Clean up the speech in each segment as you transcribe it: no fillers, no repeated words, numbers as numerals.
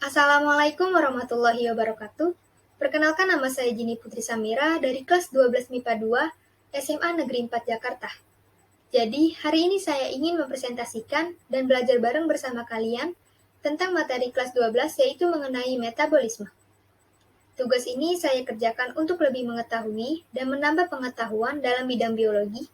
Assalamualaikum warahmatullahi wabarakatuh. Perkenalkan, nama saya Jini Putri Samira dari kelas 12 MIPA 2 SMA Negeri 4 Jakarta. Jadi, hari ini saya ingin mempresentasikan dan belajar bareng bersama kalian tentang materi kelas 12 yaitu mengenai metabolisme. Tugas ini saya kerjakan untuk lebih mengetahui dan menambah pengetahuan dalam bidang biologi,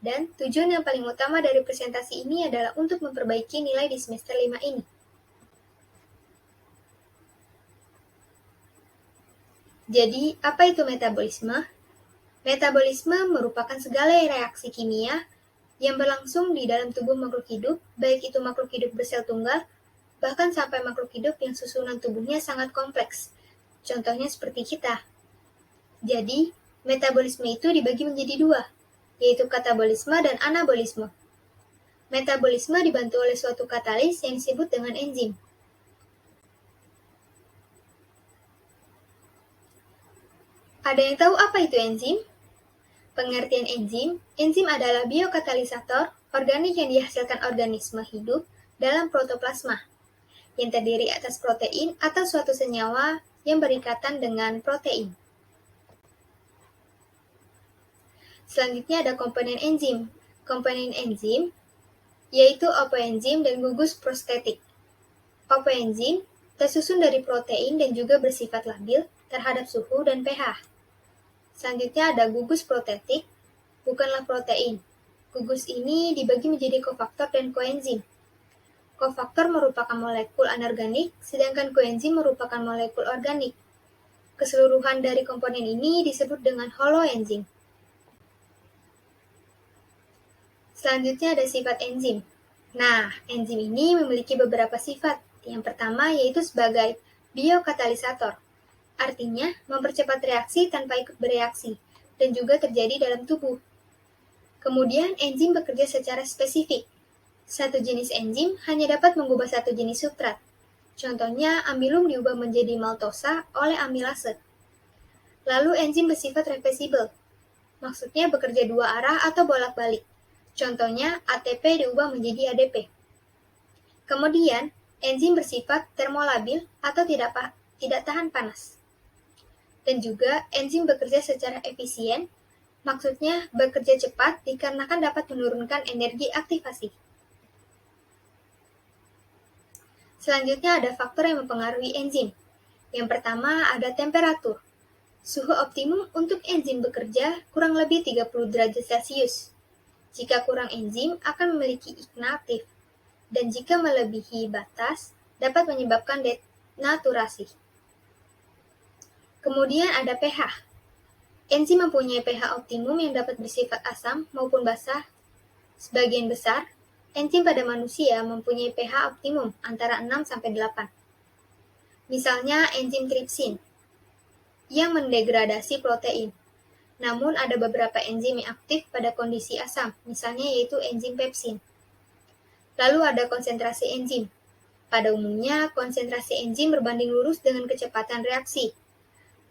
dan tujuan yang paling utama dari presentasi ini adalah untuk memperbaiki nilai di semester 5 ini. Jadi, apa itu metabolisme? Metabolisme merupakan segala reaksi kimia yang berlangsung di dalam tubuh makhluk hidup, baik itu makhluk hidup bersel tunggal, bahkan sampai makhluk hidup yang susunan tubuhnya sangat kompleks. Contohnya seperti kita. Jadi, metabolisme itu dibagi menjadi dua, yaitu katabolisme dan anabolisme. Metabolisme dibantu oleh suatu katalis yang disebut dengan enzim. Ada yang tahu apa itu enzim? Pengertian enzim adalah biokatalisator organik yang dihasilkan organisme hidup dalam protoplasma, yang terdiri atas protein atau suatu senyawa yang berikatan dengan protein. Selanjutnya ada komponen enzim. Komponen enzim yaitu opoenzim dan gugus prostetik. Opoenzim tersusun dari protein dan juga bersifat labil terhadap suhu dan pH. Selanjutnya ada gugus protetik, bukanlah protein. Gugus ini dibagi menjadi kofaktor dan koenzim. Kofaktor merupakan molekul anorganik, sedangkan koenzim merupakan molekul organik. Keseluruhan dari komponen ini disebut dengan holoenzim. Selanjutnya ada sifat enzim. Nah, enzim ini memiliki beberapa sifat. Yang pertama yaitu sebagai biokatalisator. Artinya, mempercepat reaksi tanpa ikut bereaksi, dan juga terjadi dalam tubuh. Kemudian, enzim bekerja secara spesifik. Satu jenis enzim hanya dapat mengubah satu jenis substrat. Contohnya, amilum diubah menjadi maltosa oleh amilase. Lalu, enzim bersifat reversibel. Maksudnya bekerja dua arah atau bolak-balik. Contohnya, ATP diubah menjadi ADP. Kemudian, enzim bersifat termolabil atau tidak tahan panas. Dan juga enzim bekerja secara efisien, maksudnya bekerja cepat dikarenakan dapat menurunkan energi aktivasi. Selanjutnya ada faktor yang mempengaruhi enzim. Yang pertama ada temperatur. Suhu optimum untuk enzim bekerja kurang lebih 30 derajat Celcius. Jika kurang enzim akan memiliki inaktif, dan jika melebihi batas dapat menyebabkan denaturasi. Kemudian ada pH. Enzim mempunyai pH optimum yang dapat bersifat asam maupun basah. Sebagian besar, enzim pada manusia mempunyai pH optimum antara 6-8. Misalnya enzim tripsin, yang mendegradasi protein. Namun ada beberapa enzim yang aktif pada kondisi asam, misalnya yaitu enzim pepsin. Lalu ada konsentrasi enzim. Pada umumnya, konsentrasi enzim berbanding lurus dengan kecepatan reaksi.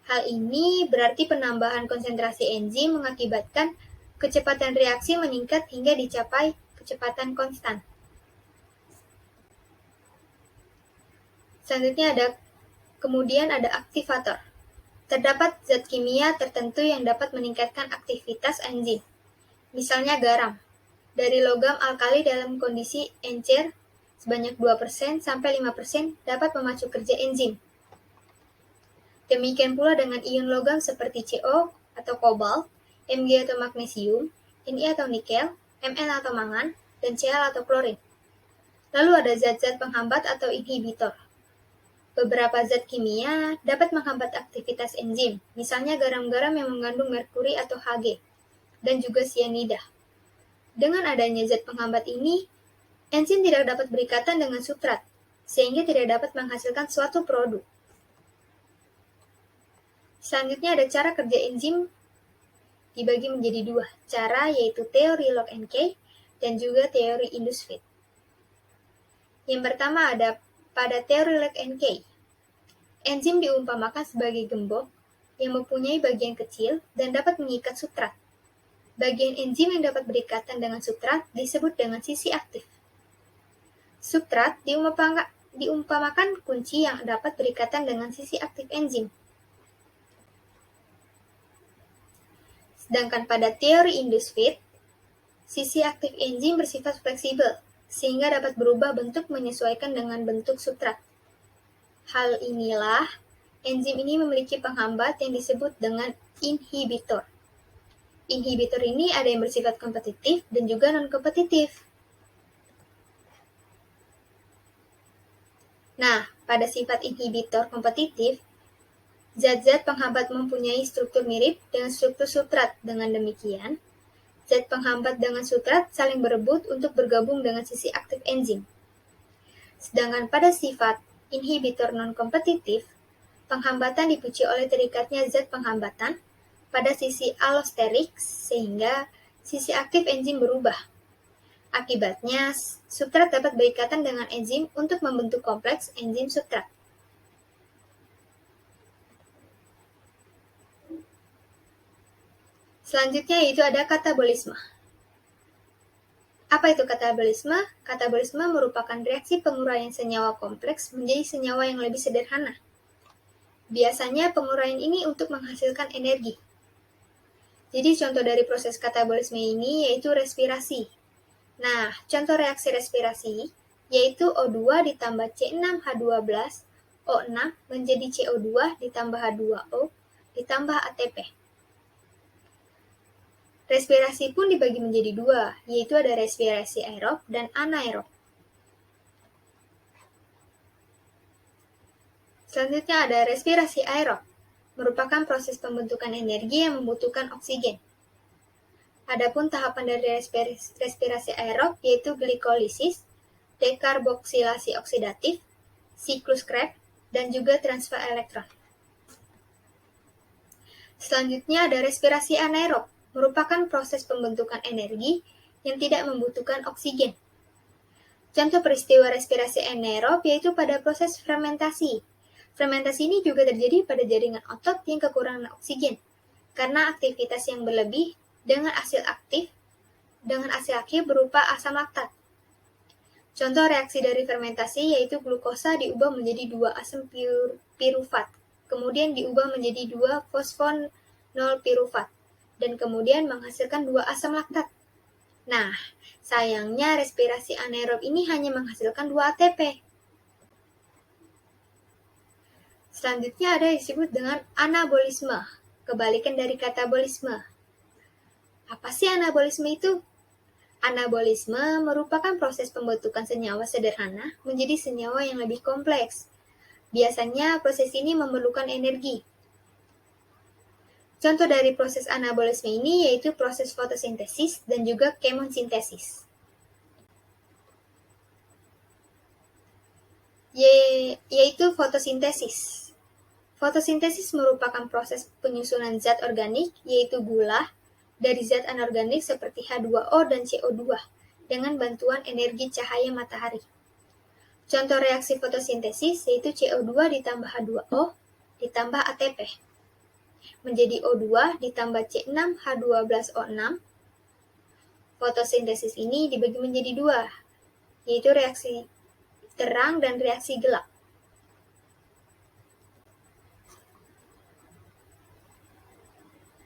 Hal ini berarti penambahan konsentrasi enzim mengakibatkan kecepatan reaksi meningkat hingga dicapai kecepatan konstan. Selanjutnya kemudian ada aktivator. Terdapat zat kimia tertentu yang dapat meningkatkan aktivitas enzim. Misalnya garam. Dari logam alkali dalam kondisi encer sebanyak 2% sampai 5% dapat memacu kerja enzim. Demikian pula dengan ion logam seperti CO atau kobalt, Mg atau magnesium, Ni atau nikel, Mn atau mangan, dan Cl atau klorin. Lalu ada zat-zat penghambat atau inhibitor. Beberapa zat kimia dapat menghambat aktivitas enzim, misalnya garam-garam yang mengandung merkuri atau Hg, dan juga sianida. Dengan adanya zat penghambat ini, enzim tidak dapat berikatan dengan substrat, sehingga tidak dapat menghasilkan suatu produk. Selanjutnya ada cara kerja enzim dibagi menjadi dua cara, yaitu teori lock and key dan juga teori induced feed. Yang pertama ada pada teori lock and key. Enzim diumpamakan sebagai gembok yang mempunyai bagian kecil dan dapat mengikat substrat. Bagian enzim yang dapat berikatan dengan substrat disebut dengan sisi aktif. Substrat diumpamakan kunci yang dapat berikatan dengan sisi aktif enzim. Sedangkan pada teori induced feed, sisi aktif enzim bersifat fleksibel, sehingga dapat berubah bentuk menyesuaikan dengan bentuk substrat. Hal inilah, enzim ini memiliki penghambat yang disebut dengan inhibitor. Inhibitor ini ada yang bersifat kompetitif dan juga non-kompetitif. Nah, pada sifat inhibitor kompetitif, zat-zat penghambat mempunyai struktur mirip dengan struktur substrat. Dengan demikian, zat penghambat dengan substrat saling berebut untuk bergabung dengan sisi aktif enzim. Sedangkan pada sifat inhibitor non-kompetitif, penghambatan dipicu oleh terikatnya zat penghambatan pada sisi allosterik sehingga sisi aktif enzim berubah. Akibatnya, substrat dapat berikatan dengan enzim untuk membentuk kompleks enzim substrat. Selanjutnya yaitu ada katabolisme. Apa itu katabolisme? Katabolisme merupakan reaksi penguraian senyawa kompleks menjadi senyawa yang lebih sederhana. Biasanya penguraian ini untuk menghasilkan energi. Jadi contoh dari proses katabolisme ini yaitu respirasi. Nah, contoh reaksi respirasi yaitu O2 ditambah C6H12, O6 menjadi CO2 ditambah H2O ditambah ATP. Respirasi pun dibagi menjadi dua, yaitu ada respirasi aerob dan anaerob. Selanjutnya ada respirasi aerob, merupakan proses pembentukan energi yang membutuhkan oksigen. Adapun tahapan dari respirasi aerob yaitu glikolisis, dekarboksilasi oksidatif, siklus Krebs, dan juga transfer elektron. Selanjutnya ada respirasi anaerob, merupakan proses pembentukan energi yang tidak membutuhkan oksigen. Contoh peristiwa respirasi anaerob yaitu pada proses fermentasi. Fermentasi ini juga terjadi pada jaringan otot yang kekurangan oksigen, karena aktivitas yang berlebih dengan hasil aktif berupa asam laktat. Contoh reaksi dari fermentasi yaitu glukosa diubah menjadi 2 asam pirufat, kemudian diubah menjadi 2 fosfonol pirufat, dan kemudian menghasilkan 2 asam laktat. Nah, sayangnya respirasi anaerob ini hanya menghasilkan 2 ATP. Selanjutnya ada yang disebut dengan anabolisme, kebalikan dari katabolisme. Apa sih anabolisme itu? Anabolisme merupakan proses pembentukan senyawa sederhana menjadi senyawa yang lebih kompleks. Biasanya proses ini memerlukan energi. Contoh dari proses anabolisme ini yaitu proses fotosintesis dan juga kemosintesis. Yaitu fotosintesis. Fotosintesis merupakan proses penyusunan zat organik yaitu gula dari zat anorganik seperti H2O dan CO2 dengan bantuan energi cahaya matahari. Contoh reaksi fotosintesis yaitu CO2 ditambah H2O ditambah ATP. Menjadi O2 ditambah C6H12O6. Fotosintesis ini dibagi menjadi dua, yaitu reaksi terang dan reaksi gelap.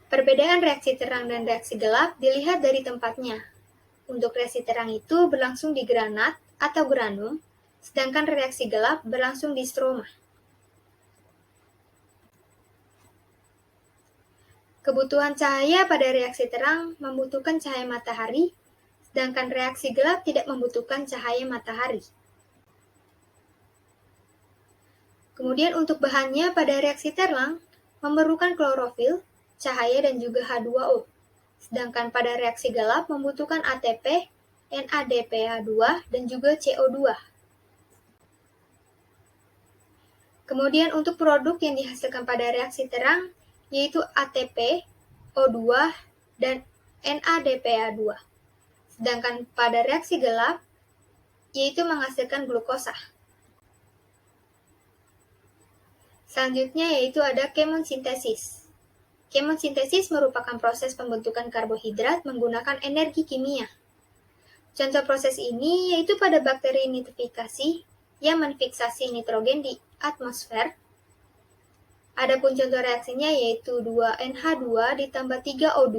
Perbedaan reaksi terang dan reaksi gelap dilihat dari tempatnya. Untuk reaksi terang itu berlangsung di granat atau granum, sedangkan reaksi gelap berlangsung di stroma. Kebutuhan cahaya pada reaksi terang membutuhkan cahaya matahari, sedangkan reaksi gelap tidak membutuhkan cahaya matahari. Kemudian untuk bahannya pada reaksi terang memerlukan klorofil, cahaya dan juga H2O. Sedangkan pada reaksi gelap membutuhkan ATP, NADPH2 dan juga CO2. Kemudian untuk produk yang dihasilkan pada reaksi terang yaitu ATP, O2, dan NADPH2. Sedangkan pada reaksi gelap, yaitu menghasilkan glukosa. Selanjutnya yaitu ada kemosintesis. Kemosintesis merupakan proses pembentukan karbohidrat menggunakan energi kimia. Contoh proses ini yaitu pada bakteri nitrifikasi yang menfiksasi nitrogen di atmosfer. Adapun contoh reaksinya yaitu 2NH2 ditambah 3O2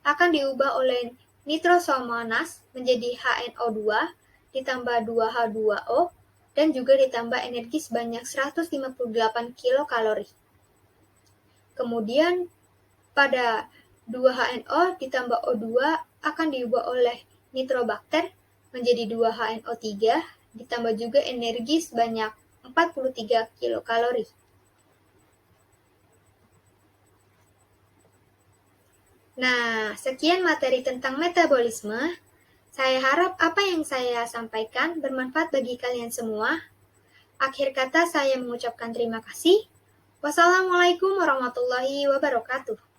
akan diubah oleh nitrosomonas menjadi HNO2 ditambah 2H2O dan juga ditambah energi sebanyak 158 kilokalori. Kemudian pada 2HNO ditambah O2 akan diubah oleh nitrobakter menjadi 2HNO3 ditambah juga energi sebanyak 43 kilokalori. Nah, sekian materi tentang metabolisme. Saya harap apa yang saya sampaikan bermanfaat bagi kalian semua. Akhir kata saya mengucapkan terima kasih. Wassalamualaikum warahmatullahi wabarakatuh.